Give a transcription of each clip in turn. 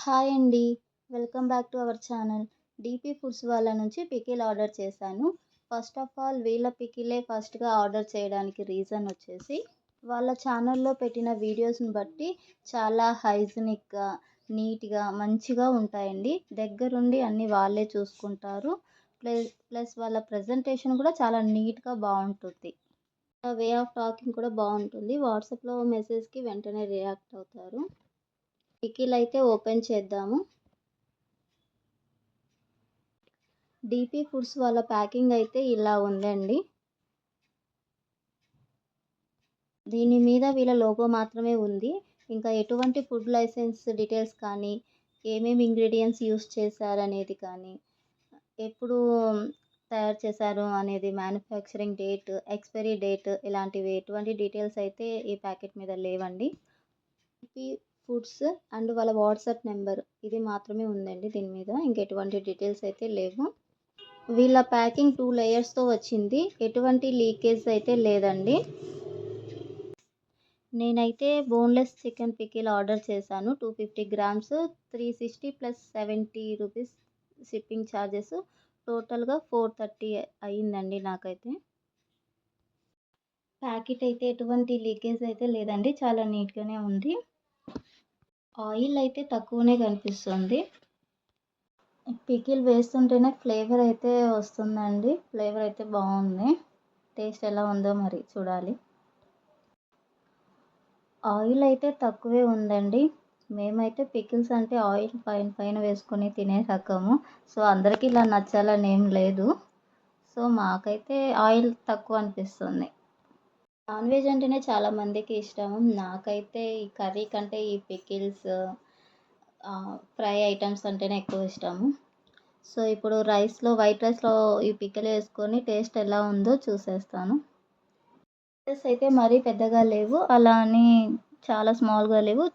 Hi అండి. Welcome back to our channel. DP foods వాళ్ళ నుంచి పికిల్ ఆర్డర్ చేశాను. ఫస్ట్ ఆఫ్ ఆల్ వీళ్ళ పికిలే ఫస్ట్‌గా ఆర్డర్ చేయడానికి రీజన్ వచ్చేసి, వాళ్ళ ఛానల్‌లో పెట్టిన వీడియోస్‌ని బట్టి చాలా హైజినిక్‌గా, నీట్‌గా, మంచిగా ఉంటాయండి. దగ్గరుండి అన్నీ వాళ్ళే చూసుకుంటారు. ప్లస్ వాళ్ళ ప్రెజెంటేషన్ కూడా చాలా నీట్‌గా బావుంటుంది. వే ఆఫ్ టాకింగ్ కూడా బావుంటుంది. వాట్సాప్‌లో మెసేజ్‌కి వెంటనే రియాక్ట్ అవుతారు. పికిల్ అయితే ఓపెన్ చేద్దాము. డీపీ ఫుడ్స్ వాళ్ళ ప్యాకింగ్ అయితే ఇలా ఉందండి. దీని మీద వీళ్ళ లోగో మాత్రమే ఉంది. ఇంకా ఎటువంటి ఫుడ్ లైసెన్స్ డీటెయిల్స్ కానీ, ఏమేమి ఇంగ్రీడియెంట్స్ యూజ్ చేశారనేది కానీ, ఎప్పుడు తయారు చేశారు అనేది, మ్యానుఫ్యాక్చరింగ్ డేట్, ఎక్స్‌పైరీ డేట్ ఇలాంటివి ఎటువంటి డీటెయిల్స్ అయితే ఈ ప్యాకెట్ మీద లేవండి. డీపీ ఫుడ్స్ అండ్ వాళ్ళ వాట్సాప్ నెంబర్ ఇది మాత్రమే ఉందండి దీని మీద. ఇంకెటువంటి డీటెయిల్స్ అయితే లేవు. వీళ్ళ ప్యాకింగ్ 2 లేయర్స్‌తో వచ్చింది. ఎటువంటి లీకేజ్ అయితే లేదండి. నేనైతే బోన్‌లెస్ చికెన్ పికిల్ ఆర్డర్ చేశాను. 250 గ్రామ్స్ 360 ప్లస్ రూ. 70 షిప్పింగ్ ఛార్జెస్. టోటల్‌గా 430 అయిందండి నాకైతే. ప్యాకెట్ అయితే ఎటువంటి లీకేజ్ అయితే లేదండి. చాలా నీట్‌గానే ఉంది. ఆయిల్ అయితే తక్కువనే కనిపిస్తుంది. పికిల్ వేస్తుంటేనే ఫ్లేవర్ అయితే వస్తుందండి. ఫ్లేవర్ అయితే బావుంది. టేస్ట్ ఎలా ఉందో మరి చూడాలి. ఆయిల్ అయితే తక్కువే ఉందండి. మేమైతే పికిల్స్ అంటే ఆయిల్ పైన పైన వేసుకొని తినే రకము. సో, అందరికీ ఇలా నచ్చాలని ఏం లేదు. సో, మాకైతే ఆయిల్ తక్కువ అనిపిస్తుంది. నాన్ వెజ్ అంటేనే చాలా మందికి ఇష్టము. నాకైతే ఈ కర్రీ కంటే ఈ పికిల్స్, ఫ్రై ఐటెమ్స్ అంటేనే ఎక్కువ ఇష్టము. సో, ఇప్పుడు వైట్ రైస్‌లో ఈ పికిల్ వేసుకొని టేస్ట్ ఎలా ఉందో చూసేస్తాను. పీసెస్ అయితే మరీ పెద్దగా లేవు. అలా అని చాలా స్మాల్‌గా లేవు.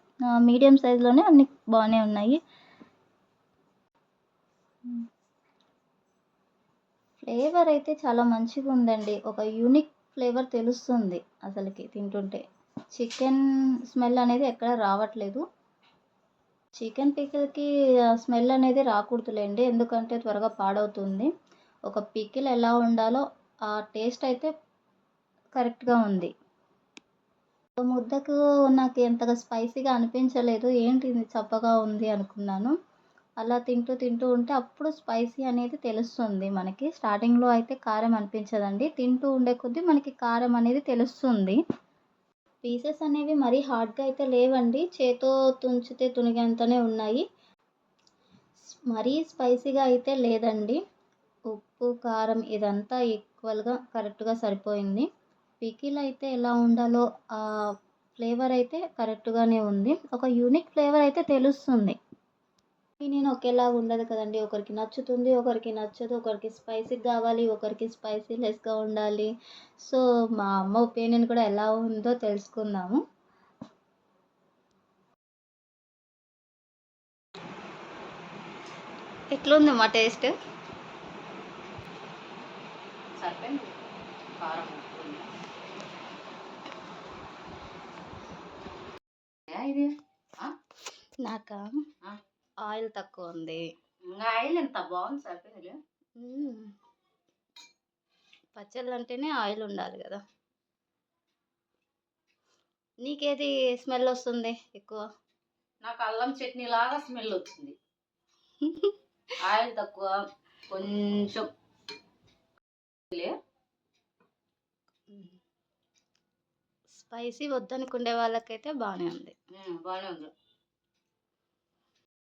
మీడియం సైజ్‌లోనే అన్నీ బానే ఉన్నాయి. ఫ్లేవర్ అయితే చాలా మంచిగుందండి. ఒక యూనిక్ ఫ్లేవర్ తెలుస్తుంది అసలకి తింటుంటే. చికెన్ స్మెల్ అనేది ఎక్కడ రావట్లేదు. చికెన్ పికిల్‌కి స్మెల్ అనేది రాకూడదులెండి. ఎందుకంటే త్వరగా పాడవుతుంది. ఒక పికిల్ ఎలా ఉండాలో ఆ టేస్ట్ అయితే కరెక్ట్‌గా ఉంది. ముద్దకు నాకు ఎంతగా స్పైసీగా అనిపించలేదు. ఏంటి ఇది చప్పగా ఉంది అనుకున్నాను. అలా తింటూ ఉంటే అప్పుడు స్పైసీ అనేది తెలుస్తుంది మనకి. స్టార్టింగ్‌లో అయితే కారం అనిపించదండి. తింటూ ఉండే కొద్దీ మనకి కారం అనేది తెలుస్తుంది. పీసెస్ అనేవి మరీ హార్డ్‌గా అయితే లేవండి. చేత్తో తుంచితే తునిగేంతనే ఉన్నాయి. మరీ స్పైసీగా అయితే లేదండి. ఉప్పు, కారం ఇదంతా ఈక్వల్‌గా కరెక్ట్‌గా సరిపోయింది. పికిల్ అయితే ఎలా ఉండాలో ఆ ఫ్లేవర్ అయితే కరెక్ట్‌గానే ఉంది. ఒక యూనిక్ ఫ్లేవర్ అయితే తెలుస్తుంది. ఒపీనియన్ ఒకేలాగా ఉండదు కదండీ. ఒకరికి నచ్చుతుంది, ఒకరికి నచ్చదు. ఒకరికి స్పైసీగా కావాలి, ఒకరికి స్పైసీ లెస్‌గా ఉండాలి. సో, మా అమ్మ ఒపీనియన్ కూడా ఎలా ఉందో తెలుసుకుందాము. ఎట్లుంది మా టేస్ట్? సరిపోయింది. కారం ఉప్పు ఉంది. ఇది నాకా ఆ, ఆయిల్ తక్కువ ఉంది. ఇంకా ఆయిల్ ఎంత బాగుంది, సరిపోయిందిలే. పచ్చళ్ళంటేనే ఆయిల్ ఉండాలి కదా. నీకేది స్మెల్ వస్తుంది ఎక్కువ? నాకు అల్లం చట్నీ లాగా స్మెల్ వచ్చింది. ఆయిల్ తక్కువ, కొంచెం స్పైసీ వద్దనుకునే వాళ్ళకైతే బాగానే ఉంది. బాగానే ఉంది.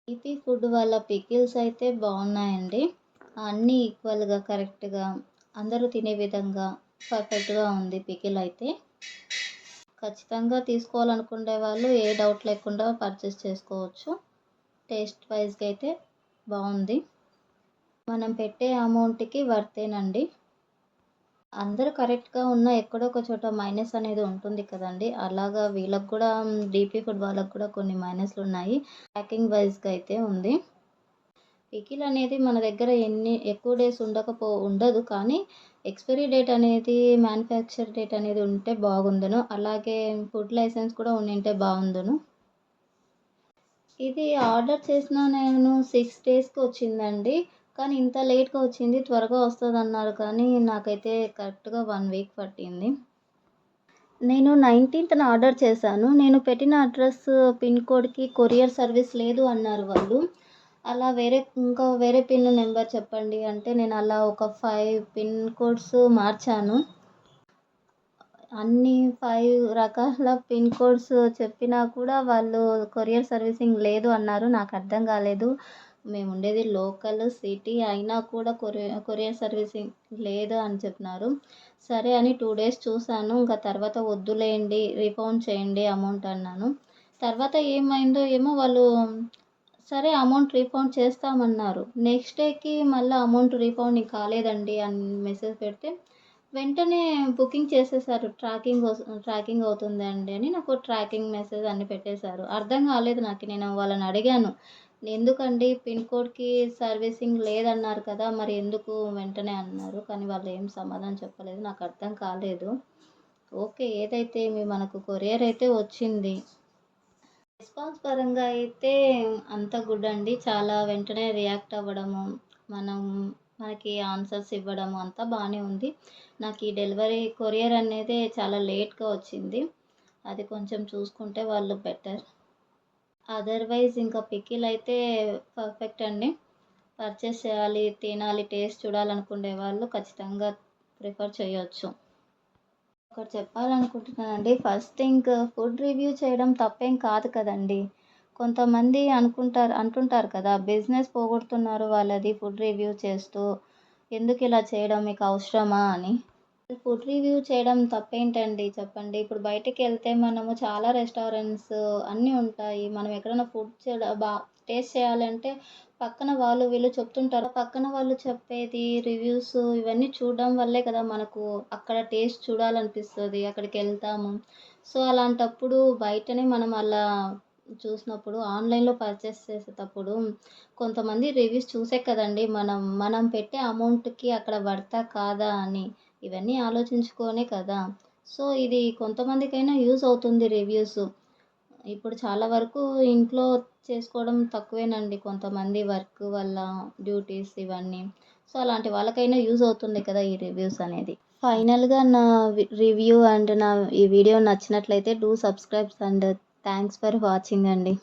డీపీ ఫుడ్ వాళ్ళ పికిల్స్ అయితే బాగున్నాయండి. అన్నీ ఈక్వల్‌గా, కరెక్ట్‌గా అందరూ తినే విధంగా పర్ఫెక్ట్‌గా ఉంది పికిల్ అయితే. ఖచ్చితంగా తీసుకోవాలనుకునే వాళ్ళు ఏ డౌట్ లేకుండా పర్చేస్ చేసుకోవచ్చు. టేస్ట్ వైస్‌గా అయితే బాగుంది. మనం పెట్టే అమౌంట్‌కి వర్తేనండి. అందరూ కరెక్ట్‌గా ఉన్నా ఎక్కడో ఒక చోట మైనస్ అనేది ఉంటుంది కదండీ. అలాగా వీళ్ళకి కూడా డీపీ ఫుడ్ వాళ్ళకి కూడా కొన్ని మైనస్‌లున్నాయి. ప్యాకింగ్ వైస్‌గా అయితే ఉంది. పికిల్ అనేది మన దగ్గర ఎక్కువ డేస్ ఉండదు. కానీ ఎక్స్‌పైరీ డేట్ అనేది, మ్యానుఫ్యాక్చర్ డేట్ అనేది ఉంటే బాగుండును. అలాగే ఫుడ్ లైసెన్స్ కూడా ఉండింటే బాగుండును. ఇది ఆర్డర్ చేసిన నేను 6 డేస్‌కి వచ్చిందండి. కానీ ఇంత లేట్‌గా వచ్చింది. త్వరగా వస్తదన్నారు కానీ నాకైతే కరెక్ట్‌గా 1 వీక్ పట్టింది. నేను 19థ్‌న ఆర్డర్ చేశాను. నేను పెట్టిన అడ్రస్ పిన్ కోడ్‌కి కొరియర్ సర్వీస్ లేదు అన్నారు వాళ్ళు. అలా వేరే పిన్ నెంబర్ చెప్పండి అంటే నేను అలా ఒక 5 పిన్ కోడ్స్ మార్చాను. అన్ని 5 రకాల పిన్ కోడ్స్ చెప్పినా కూడా వాళ్ళు కొరియర్ సర్వీసింగ్ లేదు అన్నారు. నాకు అర్థం కాలేదు. మేముండేది లోకల్ సిటీ అయినా కూడా కొరియర్ సర్వీసింగ్ లేదు అని చెప్పినారు. సరే అని 2 డేస్ చూసాను. ఇంకా తర్వాత వద్దులేండి రీఫండ్ చేయండి అమౌంట్ అన్నాను. తర్వాత ఏమైందో ఏమో వాళ్ళు సరే అమౌంట్ రీఫండ్ చేస్తామన్నారు. నెక్స్ట్ డేకి మళ్ళా అమౌంట్ రీఫండ్ కాలేదండి అని మెసేజ్ పెడితే వెంటనే బుకింగ్ చేసేసారు. ట్రాకింగ్ అవుతుందండి అని నాకు ట్రాకింగ్ మెసేజ్ అన్నీ పెట్టేశారు. అర్థం కాలేదు నాకు. నేను వాళ్ళని అడిగాను. ఎందుకండి పిన్ కోడ్‌కి సర్వీసింగ్ లేదన్నారు కదా! మరి ఎందుకు వెంటనే అన్నారు. కానీ వాళ్ళు ఏం సమాధానం చెప్పలేదు. నాకు అర్థం కాలేదు. ఓకే. ఏదైతే మనకు కొరియర్ అయితే వచ్చింది. రెస్పాన్స్ పరంగా అయితే అంతా గుడ్ అండి. చాలా వెంటనే రియాక్ట్ అవ్వడము, మనకి ఆన్సర్స్ ఇవ్వడము అంతా బానే ఉంది. నాకు ఈ కొరియర్ అనేది చాలా లేట్‌గా వచ్చింది. అది కొంచెం చూసుకుంటే వాళ్ళు బెటర్. అదర్‌వైజ్ ఇంకా పికిల్ అయితే పర్ఫెక్ట్ అండి. పర్చేస్ చేయాలి, తినాలి, టేస్ట్ చూడాలనుకునే వాళ్ళు ఖచ్చితంగా ప్రిఫర్ చేయొచ్చు. ఒకటి చెప్పాలనుకుంటున్నానండి. ఫస్ట్ థింగ్ ఫుడ్ రివ్యూ చేయడం తప్పేం కాదు కదండీ! కొంతమంది అంటుంటారు కదా! బిజినెస్ పోగొడుతున్నారు వాళ్ళది ఫుడ్ రివ్యూ చేస్తూ. ఎందుకిలా చేయడం మీకు అవసరమా అని. ఫుడ్ రివ్యూ చేయడం తప్పేంటండి చెప్పండి. ఇప్పుడు బయటికెళ్తే మనము చాలా రెస్టారెంట్స్ అన్నీ ఉంటాయి. మనం ఎక్కడైనా ఫుడ్ టేస్ట్ చేయాలంటే పక్కన వాళ్ళు వీళ్ళు చెప్తుంటారు. పక్కన వాళ్ళు చెప్పేది రివ్యూస్ ఇవన్నీ చూడడం వల్లే కదా మనకు అక్కడ టేస్ట్ చూడాలనిపిస్తది. అక్కడికెళ్తాము. సో, అలాంటప్పుడు బయటనే మనం అలా చూసినప్పుడు ఆన్‌లైన్‌లో పర్చేస్ చేసేటప్పుడు కొంతమంది రివ్యూస్ చూసే కదండీ మనం పెట్టే అమౌంట్‌కి అక్కడ వర్తా కాదా అని. ఇవన్నీ ఆలోచించుకొనే కదా! సో, ఇది కొంతమందికైనా యూజ్ అవుతుంది రివ్యూస్. ఇప్పుడు చాలా వరకు ఇంట్లో చేసుకోవడం తక్కువేనండి. కొంతమంది వర్క్ వల్ల డ్యూటీస్ ఇవన్నీ. సో, అలాంటి వాళ్ళకైనా యూజ్ అవుతుంది కదా! ఈ రివ్యూస్ అనేది. ఫైనల్‌గా నా రివ్యూ అండ్ నా ఈ వీడియో నచ్చినట్లయితే do subscribe and thanks for watching అండి.